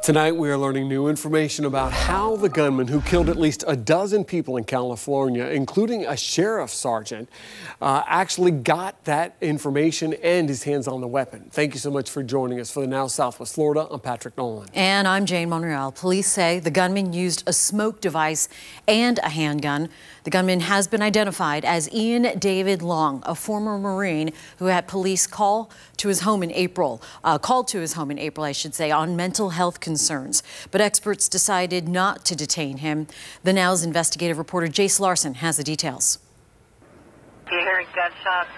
Tonight, we are learning new information about how the gunman who killed at least a dozen people in California, including a sheriff's sergeant, actually got that information and his hands on the weapon. Thank you so much for joining us. For the Now Southwest Florida, I'm Patrick Nolan. And I'm Jane Monreal. Police say the gunman used a smoke device and a handgun. The gunman has been identified as Ian David Long, a former Marine who had police called to his home in April, I should say, on mental health concerns. But experts decided not to detain him. The Now's investigative reporter Jace Larson has the details. You're hearing gunshots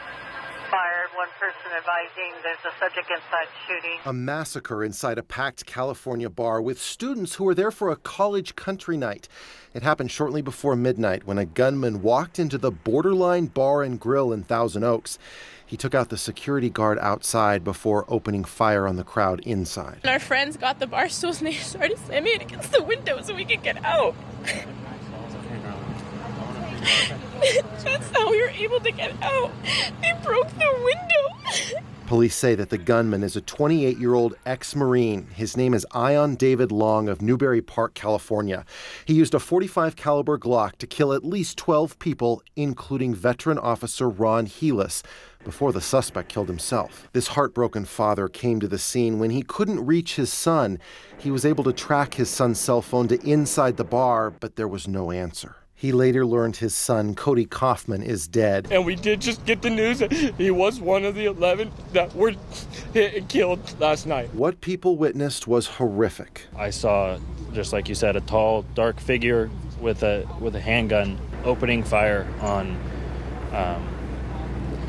fired. One person advising there's a subject inside shooting. A massacre inside a packed California bar with students who were there for a college country night. It happened shortly before midnight when a gunman walked into the Borderline Bar and Grill in Thousand Oaks. He took out the security guard outside before opening fire on the crowd inside. Our friends got the bar stools and they started slamming it against the window so we could get out. That's how we were able to get out. They broke the window. Police say that the gunman is a 28-year-old ex-Marine. His name is Ian David Long of Newberry Park, California. He used a .45 caliber Glock to kill at least 12 people, including veteran officer Ron Helis, before the suspect killed himself. This heartbroken father came to the scene when he couldn't reach his son. He was able to track his son's cell phone to inside the bar, but there was no answer. He later learned his son, Cody Kaufman, is dead. And we did just get the news that he was one of the 11 that were hit and killed last night. What people witnessed was horrific. I saw, just like you said, a tall, dark figure with a handgun opening fire on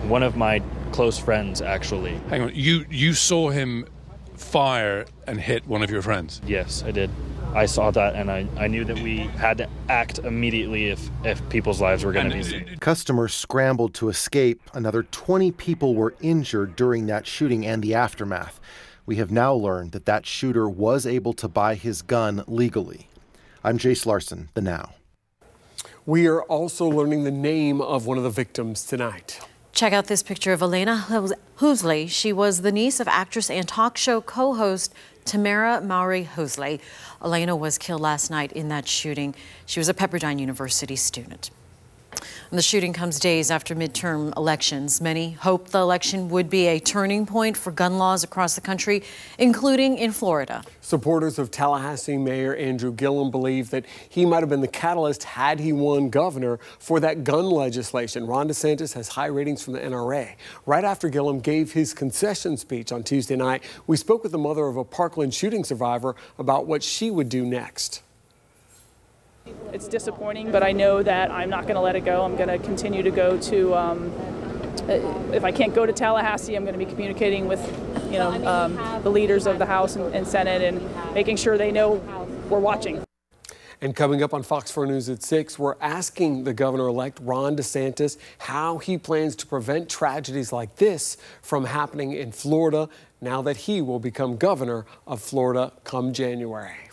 one of my close friends, actually. Hang on, you saw him fire and hit one of your friends? Yes, I did. I saw that, and I knew that we had to act immediately if people's lives were going to be saved. Customers scrambled to escape. Another 20 people were injured during that shooting and the aftermath. We have now learned that that shooter was able to buy his gun legally. I'm Jace Larson, The Now. We are also learning the name of one of the victims tonight. Check out this picture of Elena Housley. She was the niece of actress and talk show co-host Tamara Mowry Housley. Elena was killed last night in that shooting. She was a Pepperdine University student. And the shooting comes days after midterm elections. Many hoped the election would be a turning point for gun laws across the country, including in Florida. Supporters of Tallahassee Mayor Andrew Gillum believe that he might have been the catalyst had he won governor for that gun legislation. Ron DeSantis has high ratings from the NRA. Right after Gillum gave his concession speech on Tuesday night, we spoke with the mother of a Parkland shooting survivor about what she would do next. It's disappointing, but I know that I'm not going to let it go. I'm going to continue to go to, if I can't go to Tallahassee, I'm going to be communicating with, the leaders of the House and Senate and making sure they know we're watching. And coming up on Fox 4 News at 6, we're asking the governor-elect Ron DeSantis how he plans to prevent tragedies like this from happening in Florida now that he will become governor of Florida come January.